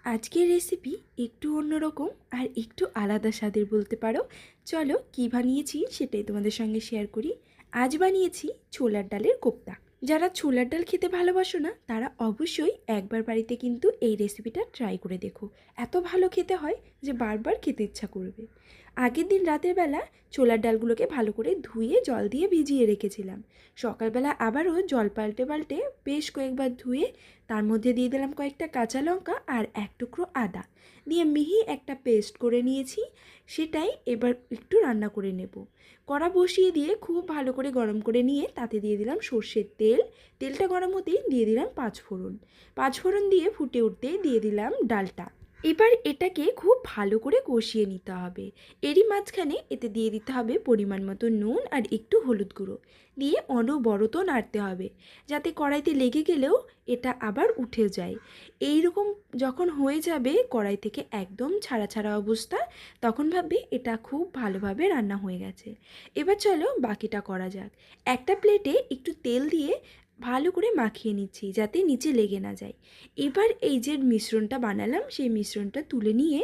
আজকের রেসিপি একটু অন্যরকম আর একটু আলাদা স্বাদের বলতে পারো। চলো কি বানিয়েছি সেটাই তোমাদের সঙ্গে শেয়ার করি। আজ বানিয়েছি ছোলার ডালের কোপ্তা। যারা ছোলার ডাল খেতে ভালোবাসো না তারা অবশ্যই একবার বাড়িতে কিন্তু এই রেসিপিটা ট্রাই করে দেখো। এত ভালো খেতে হয় যে বারবার খেতে ইচ্ছা করবে। আগের দিন রাতের বেলা ছোলার ডালগুলোকে ভালো করে ধুয়ে জল দিয়ে ভিজিয়ে রেখেছিলাম। সকালবেলা আবারও জল পাল্টে পাল্টে বেশ কয়েকবার ধুয়ে তার মধ্যে দিয়ে দিলাম কয়েকটা কাঁচা লঙ্কা আর এক টুকরো আদা দিয়ে মিহি একটা পেস্ট করে নিয়েছি। সেটাই এবার একটু রান্না করে নেব। কড়া বসিয়ে দিয়ে খুব ভালো করে গরম করে নিয়ে তাতে দিয়ে দিলাম সর্ষের তেল। তেলটা গরম হতেই দিয়ে দিলাম পাঁচফোড়ন দিয়ে ফুটে উঠতেই দিয়ে দিলাম ডালটা। এবার এটাকে খুব ভালো করে কষিয়ে নিতে হবে। এরই মাঝখানে এতে দিয়ে দিতে হবে পরিমাণ মতো নুন আর একটু হলুদ গুঁড়ো দিয়ে অনবরত নাড়তে হবে, যাতে কড়াইতে লেগে গেলেও এটা আবার উঠে যায়। এই রকম যখন হয়ে যাবে কড়াই থেকে একদম ছাড়া ছাড়া অবস্থা, তখন ভাববে এটা খুব ভালোভাবে রান্না হয়ে গেছে। এবার চলো বাকিটা করা যাক। একটা প্লেটে একটু তেল দিয়ে ভালো করে মাখিয়ে নিচ্ছি যাতে নিচে লেগে না যায়। এবার এই যে মিশ্রণটা বানালাম সেই মিশ্রণটা তুলে নিয়ে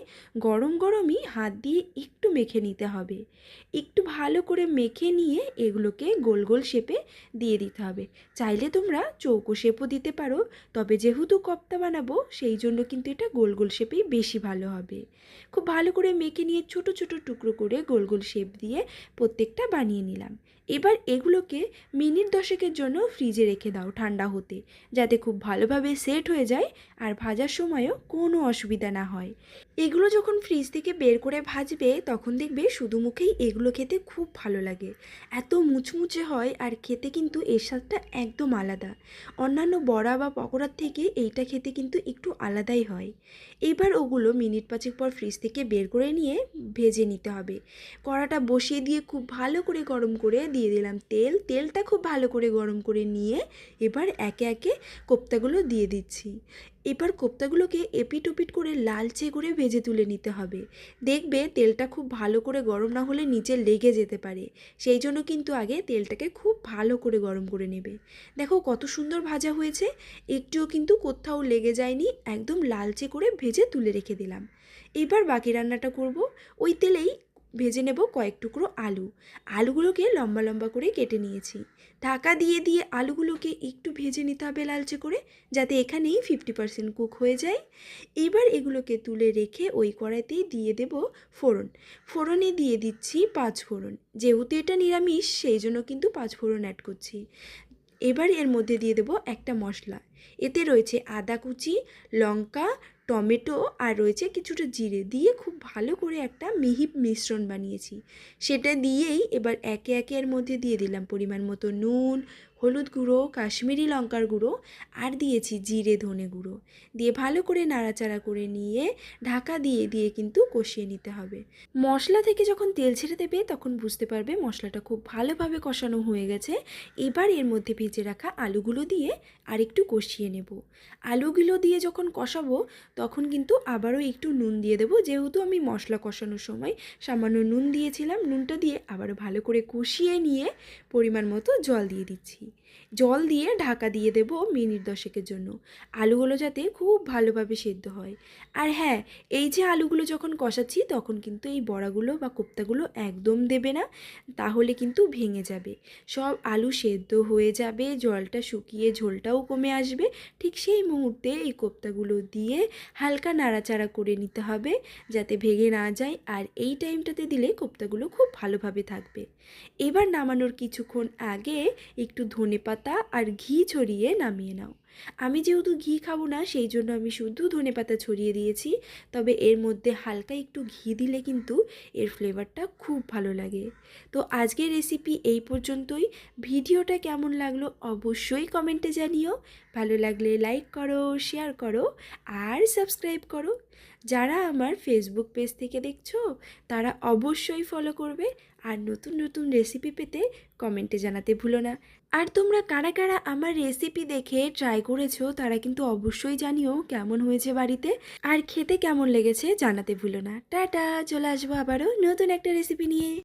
গরম গরমই হাত দিয়ে একটু মেখে নিতে হবে। একটু ভালো করে মেখে নিয়ে এগুলোকে গোল গোল শেপে দিয়ে দিতে হবে। চাইলে তোমরা চৌকো শেপও দিতে পারো, তবে যেহেতু কোপ্তা বানাবো সেই জন্য কিন্তু এটা গোল গোল শেপেই বেশি ভালো হবে। খুব ভালো করে মেখে নিয়ে ছোট ছোট টুকরো করে গোল গোল শেপ দিয়ে প্রত্যেকটা বানিয়ে নিলাম। এবার এগুলোকে মিনিট 10 জন্য ফ্রিজে রেখে দাও ঠান্ডা হতে, যাতে খুব ভালোভাবে সেট হয়ে যায় আর ভাজার সময়ও কোনো অসুবিধা না হয়। এগুলো যখন ফ্রিজ থেকে বের করে ভাজবে তখন দেখবে শুধু মুখেই এগুলো খেতে খুব ভালো লাগে। এত মুচমুচে হয় আর খেতে কিন্তু এর স্বাদটা একদম আলাদা। অন্যান্য বড়া বা পকোড়ার থেকে এইটা খেতে কিন্তু একটু আলাদাই হয়। এবার ওগুলো মিনিট 5 পর ফ্রিজ থেকে বের করে নিয়ে ভেজে নিতে হবে। কড়াটা বসিয়ে দিয়ে খুব ভালো করে গরম করে দিয়ে দিলাম তেলটা খুব ভালো করে গরম করে নিয়ে এবার একে একে কোপ্তাগুলো দিয়ে দিচ্ছি। এবার কোপ্তাগুলোকে এপিট ওপিট করে লালচে করে ভেজে তুলে নিতে হবে। দেখবে তেলটা খুব ভালো করে গরম না হলে নিচে লেগে যেতে পারে, সেই জন্য কিন্তু আগে তেলটাকে খুব ভালো করে গরম করে নেবে। দেখো কত সুন্দর ভাজা হয়েছে, একটুও কিন্তু কোথাও লেগে যায়নি, একদম লালচে করে ভেজে তুলে রেখে দিলাম। এবার বাকি রান্নাটা করব। ওই তেলেই ভেজে নেব কয়েক টুকরো আলুগুলোকে লম্বা লম্বা করে কেটে নিয়েছি। ঢাকা দিয়ে দিয়ে আলুগুলোকে একটু ভেজে নিতে হবে লালচে করে, যাতে এখানেই 50% কুক হয়ে যায়। এবার এগুলোকে তুলে রেখে ওই কড়াইতেই দিয়ে দেব ফোড়নে দিয়ে দিচ্ছি পাঁচফোড়ন। যেহেতু এটা নিরামিষ সেই জন্য কিন্তু পাঁচফোড়ন অ্যাড করছি। এবার এর মধ্যে দিয়ে দেব একটা মশলা। এতে রয়েছে আদা কুচি, লঙ্কা, টমেটো আর রয়েছে কিছুটা জিরে দিয়ে খুব ভালো করে একটা মিহি মিশ্রণ বানিয়েছি। সেটা দিয়েই এবার একে একে এর মধ্যে দিয়ে দিলাম পরিমাণ মতো নুন, হলুদ গুঁড়ো, কাশ্মীরি লঙ্কার গুঁড়ো আর দিয়েছি জিরে ধনে গুঁড়ো দিয়ে ভালো করে নাড়াচাড়া করে নিয়ে ঢাকা দিয়ে দিয়ে কিন্তু কষিয়ে নিতে হবে। মশলা থেকে যখন তেল ছেড়ে দেবে তখন বুঝতে পারবে মশলাটা খুব ভালোভাবে কষানো হয়ে গেছে। এবার এর মধ্যে ভেজে রাখা আলুগুলো দিয়ে আরেকটু কষিয়ে নেব। আলুগুলো দিয়ে যখন কষাবো তখন কিন্তু আবারও একটু নুন দিয়ে দেবো, যেহেতু আমি মশলা কষানোর সময় সামান্য নুন দিয়েছিলাম। নুনটা দিয়ে আবারও ভালো করে কষিয়ে নিয়ে পরিমাণ মতো জল দিয়ে দিচ্ছি। জল দিয়ে ঢাকা দিয়ে দেব মিনিট 10 জন্য, আলুগুলো যাতে খুব ভালোভাবে সেদ্ধ হয়। আর হ্যাঁ, এই যে আলুগুলো যখন কষাচ্ছি তখন কিন্তু এই বড়াগুলো বা কোপ্তাগুলো একদম দেবে না, তাহলে কিন্তু ভেঙে যাবে। সব আলু সেদ্ধ হয়ে যাবে, জলটা শুকিয়ে ঝোলটাও কমে আসবে। ঠিক সেই মুহূর্তে এই কোপ্তাগুলো দিয়ে হালকা নাড়াচাড়া করে নিতে হবে যাতে ভেঙে না যায়, আর এই টাইমটাতে দিলে কোপ্তাগুলো খুব ভালোভাবে থাকবে। এবার নামানোর কিছুক্ষণ আগে একটু ধনেপাতা আর ঘি ছড়িয়ে নামিয়ে নাও। আমি যেহেতু ঘি খাবো না সেই জন্য আমি শুধু ধনেপাতা ছড়িয়ে দিয়েছি, তবে এর মধ্যে হালকা একটু ঘি দিলে কিন্তু এর ফ্লেভারটা খুব ভালো লাগে। তো আজকের রেসিপি এই পর্যন্তই। ভিডিওটা কেমন লাগলো অবশ্যই কমেন্টে জানিও। ভালো লাগলে লাইক করো, শেয়ার করো আর সাবস্ক্রাইব করো। যারা আমার ফেসবুক পেজ থেকে দেখছো তারা অবশ্যই ফলো করবে, আর নতুন নতুন রেসিপি পেতে কমেন্টে জানাতে ভুলো না। আর তোমরা কারা কারা আমার রেসিপি দেখে ট্রাই করেছো তারা কিন্তু অবশ্যই জানিও কেমন হয়েছে বাড়িতে, আর খেতে কেমন লেগেছে জানাতে ভুলো না। টাটা, চলে আসবো আবারও নতুন একটা রেসিপি নিয়ে।